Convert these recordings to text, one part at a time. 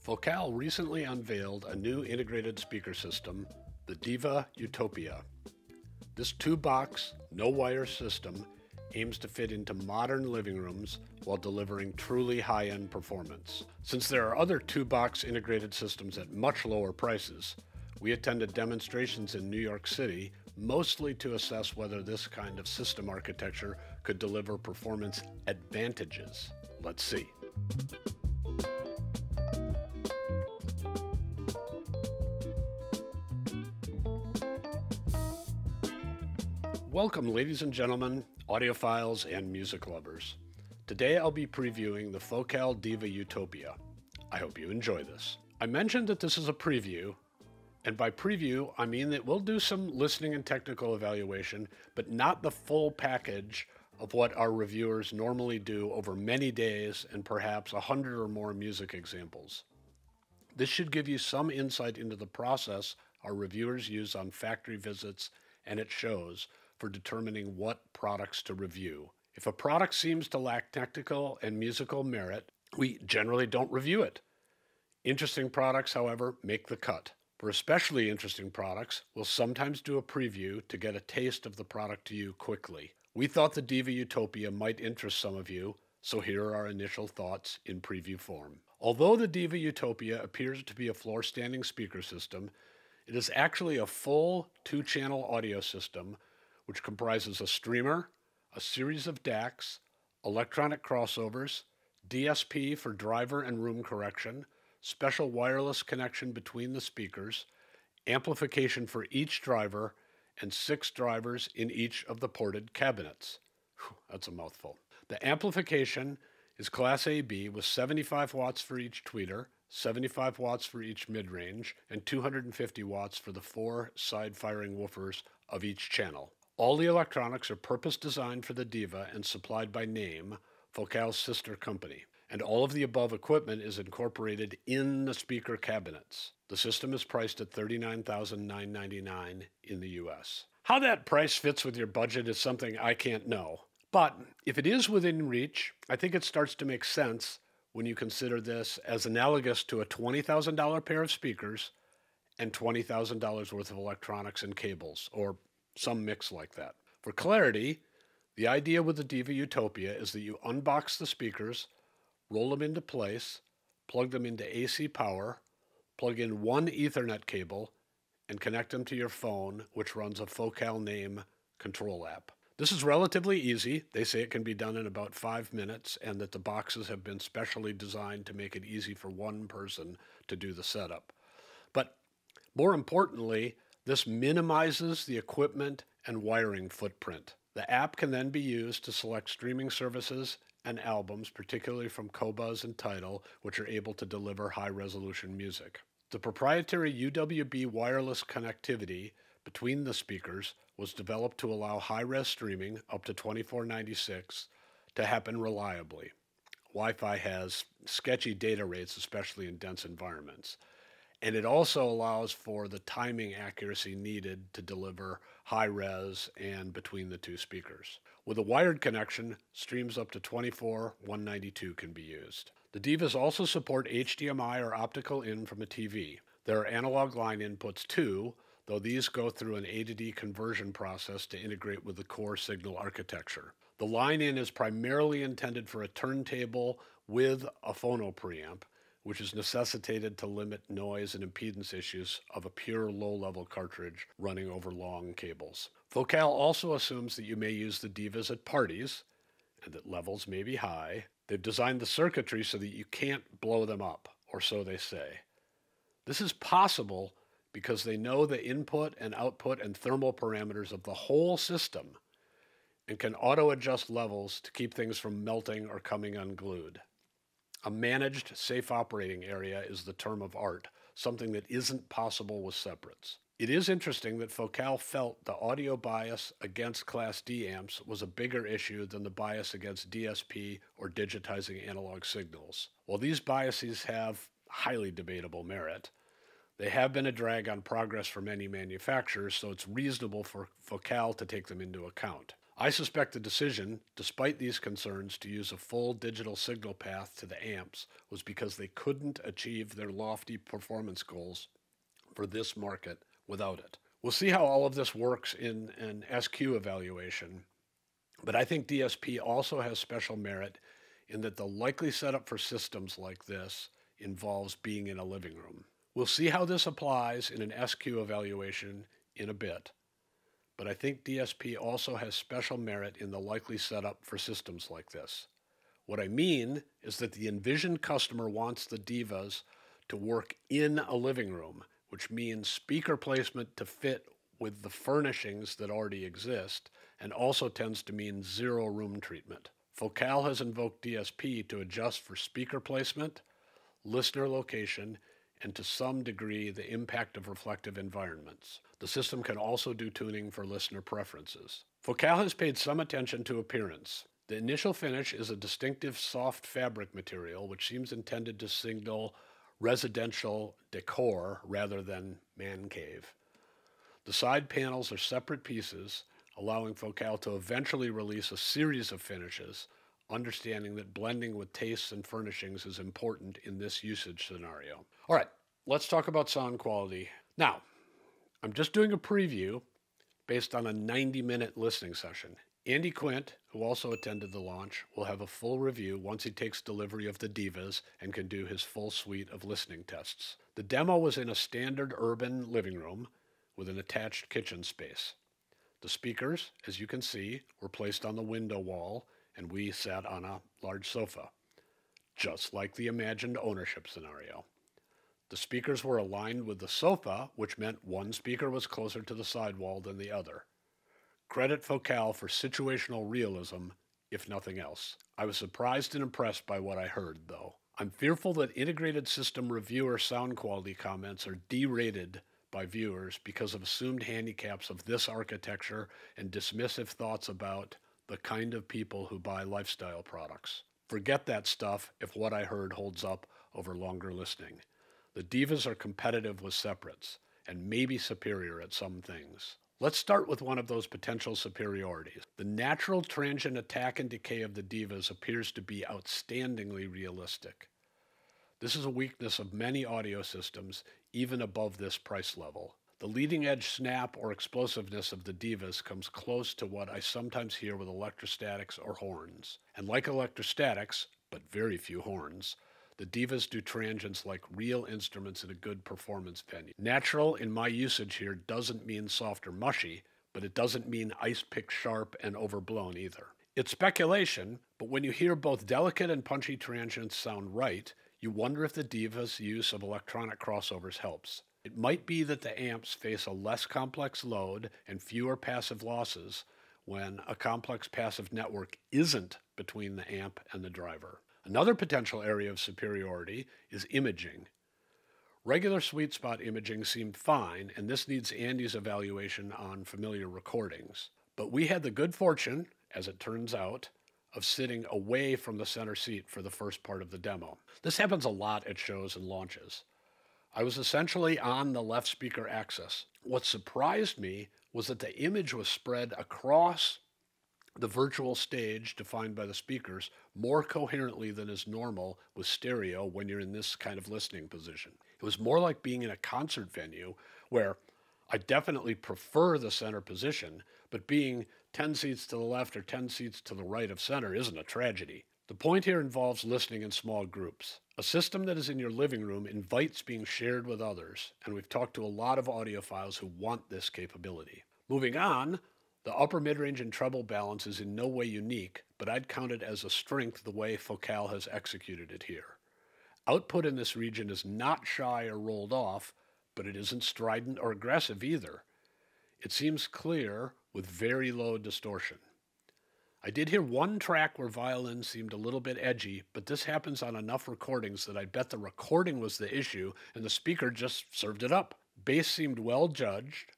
Focal recently unveiled a new integrated speaker system, the Diva Utopia. This two-box, no-wire system aims to fit into modern living rooms while delivering truly high-end performance. Since there are other two-box integrated systems at much lower prices, we attended demonstrations in New York City, mostly to assess whether this kind of system architecture could deliver performance advantages. Let's see. Welcome, ladies and gentlemen, audiophiles and music lovers. Today I'll be previewing the Focal Diva Utopia. I hope you enjoy this. I mentioned that this is a preview, and by preview I mean that we'll do some listening and technical evaluation, but not the full package of what our reviewers normally do over many days and perhaps 100 or more music examples. This should give you some insight into the process our reviewers use on factory visits and at shows for determining what products to review. If a product seems to lack technical and musical merit, we generally don't review it. Interesting products, however, make the cut. For especially interesting products, we'll sometimes do a preview to get a taste of the product to you quickly. We thought the Diva Utopia might interest some of you, so here are our initial thoughts in preview form. Although the Diva Utopia appears to be a floor-standing speaker system, it is actually a full two-channel audio system which comprises a streamer, a series of DACs, electronic crossovers, DSP for driver and room correction, special wireless connection between the speakers, amplification for each driver, and 6 drivers in each of the ported cabinets. Whew, that's a mouthful. The amplification is Class AB with 75 watts for each tweeter, 75 watts for each mid-range, and 250 watts for the 4 side-firing woofers of each channel. All the electronics are purpose-designed for the Diva and supplied by Name, Focal's sister company, and all of the above equipment is incorporated in the speaker cabinets. The system is priced at $39,999 in the US. How that price fits with your budget is something I can't know, but if it is within reach, I think it starts to make sense when you consider this as analogous to a $20,000 pair of speakers and $20,000 worth of electronics and cables, or some mix like that. For clarity, the idea with the Diva Utopia is that you unbox the speakers, roll them into place, plug them into AC power, plug in one Ethernet cable, and connect them to your phone, which runs a Focal Name control app. This is relatively easy. They say it can be done in about 5 minutes, and that the boxes have been specially designed to make it easy for one person to do the setup. But more importantly, this minimizes the equipment and wiring footprint. The app can then be used to select streaming services and albums, particularly from Qobuz and Tidal, which are able to deliver high-resolution music. The proprietary UWB wireless connectivity between the speakers was developed to allow high-res streaming up to 2496 to happen reliably. Wi-Fi has sketchy data rates, especially in dense environments. And it also allows for the timing accuracy needed to deliver high res and between the two speakers. With a wired connection, streams up to 24/192 can be used. The Divas also support HDMI or optical in from a TV. There are analog line inputs too, though these go through an A to D conversion process to integrate with the core signal architecture. The line in is primarily intended for a turntable with a phono preamp, which is necessitated to limit noise and impedance issues of a pure low-level cartridge running over long cables. Focal also assumes that you may use the Divas at parties, and that levels may be high. They've designed the circuitry so that you can't blow them up, or so they say. This is possible because they know the input and output and thermal parameters of the whole system and can auto-adjust levels to keep things from melting or coming unglued. A managed, safe operating area is the term of art, something that isn't possible with separates. It is interesting that Focal felt the audio bias against Class D amps was a bigger issue than the bias against DSP or digitizing analog signals. While these biases have highly debatable merit, they have been a drag on progress for many manufacturers, so it's reasonable for Focal to take them into account. I suspect the decision, despite these concerns, to use a full digital signal path to the amps was because they couldn't achieve their lofty performance goals for this market without it. We'll see how all of this works in an SQ evaluation, but I think DSP also has special merit in that the likely setup for systems like this involves being in a living room. We'll see how this applies in an SQ evaluation in a bit, but I think DSP also has special merit in the likely setup for systems like this. What I mean is that the envisioned customer wants the Divas to work in a living room, which means speaker placement to fit with the furnishings that already exist, and also tends to mean zero room treatment. Focal has invoked DSP to adjust for speaker placement, listener location, and to some degree the impact of reflective environments. The system can also do tuning for listener preferences. Focal has paid some attention to appearance. The initial finish is a distinctive soft fabric material which seems intended to signal residential decor rather than man cave. The side panels are separate pieces, allowing Focal to eventually release a series of finishes, understanding that blending with tastes and furnishings is important in this usage scenario. All right, let's talk about sound quality. Now, I'm just doing a preview based on a 90-minute listening session. Andy Quint, who also attended the launch, will have a full review once he takes delivery of the Divas and can do his full suite of listening tests. The demo was in a standard urban living room with an attached kitchen space. The speakers, as you can see, were placed on the window wall, and we sat on a large sofa, just like the imagined ownership scenario. The speakers were aligned with the sofa, which meant one speaker was closer to the sidewall than the other. Credit Focal for situational realism, if nothing else. I was surprised and impressed by what I heard, though. I'm fearful that integrated system reviewer sound quality comments are derated by viewers because of assumed handicaps of this architecture and dismissive thoughts about the kind of people who buy lifestyle products. Forget that stuff if what I heard holds up over longer listening. The Divas are competitive with separates, and maybe superior at some things. Let's start with one of those potential superiorities. The natural transient attack and decay of the Divas appears to be outstandingly realistic. This is a weakness of many audio systems, even above this price level. The leading edge snap or explosiveness of the Divas comes close to what I sometimes hear with electrostatics or horns. And like electrostatics, but very few horns, the Divas do transients like real instruments in a good performance venue. Natural in my usage here doesn't mean soft or mushy, but it doesn't mean ice-pick sharp and overblown either. It's speculation, but when you hear both delicate and punchy transients sound right, you wonder if the Divas' use of electronic crossovers helps. It might be that the amps face a less complex load and fewer passive losses when a complex passive network isn't between the amp and the driver. Another potential area of superiority is imaging. Regular sweet spot imaging seemed fine, and this needs Andy's evaluation on familiar recordings. But we had the good fortune, as it turns out, of sitting away from the center seat for the first part of the demo. This happens a lot at shows and launches. I was essentially on the left speaker axis. What surprised me was that the image was spread across the virtual stage defined by the speakers more coherently than is normal with stereo when you're in this kind of listening position. It was more like being in a concert venue where I definitely prefer the center position, but being 10 seats to the left or 10 seats to the right of center isn't a tragedy. The point here involves listening in small groups. A system that is in your living room invites being shared with others, and we've talked to a lot of audiophiles who want this capability. Moving on, the upper mid-range and treble balance is in no way unique, but I'd count it as a strength the way Focal has executed it here. Output in this region is not shy or rolled off, but it isn't strident or aggressive either. It seems clear with very low distortion. I did hear one track where violin seemed a little bit edgy, but this happens on enough recordings that I bet the recording was the issue and the speaker just served it up. Bass seemed well judged,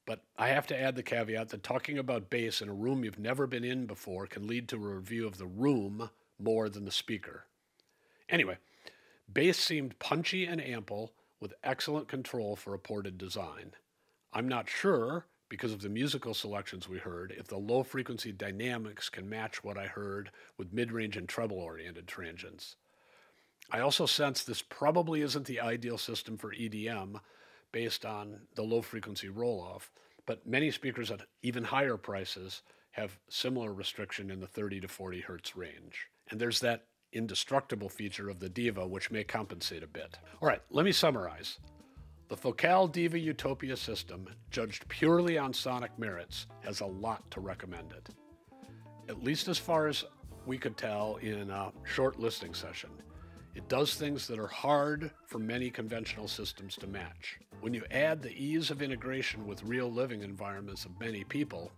but I have to add the caveat that talking about bass in a room you've never been in before can lead to a review of the room more than the speaker. Anyway, bass seemed punchy and ample with excellent control for a ported design. I'm not sure, because of the musical selections we heard, if the low frequency dynamics can match what I heard with mid-range and treble-oriented transients. I also sense this probably isn't the ideal system for EDM based on the low frequency roll-off, but many speakers at even higher prices have similar restriction in the 30 to 40 hertz range. And there's that indestructible feature of the Diva, which may compensate a bit. All right, let me summarize. The Focal Diva Utopia system, judged purely on sonic merits, has a lot to recommend it. At least as far as we could tell in a short listening session. It does things that are hard for many conventional systems to match. When you add the ease of integration with real living environments of many people,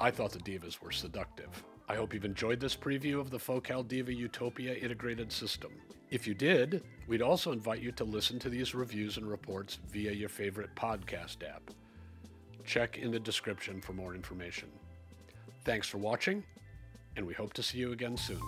I thought the Divas were seductive. I hope you've enjoyed this preview of the Focal Diva Utopia integrated system. If you did, we'd also invite you to listen to these reviews and reports via your favorite podcast app. Check in the description for more information. Thanks for watching, and we hope to see you again soon.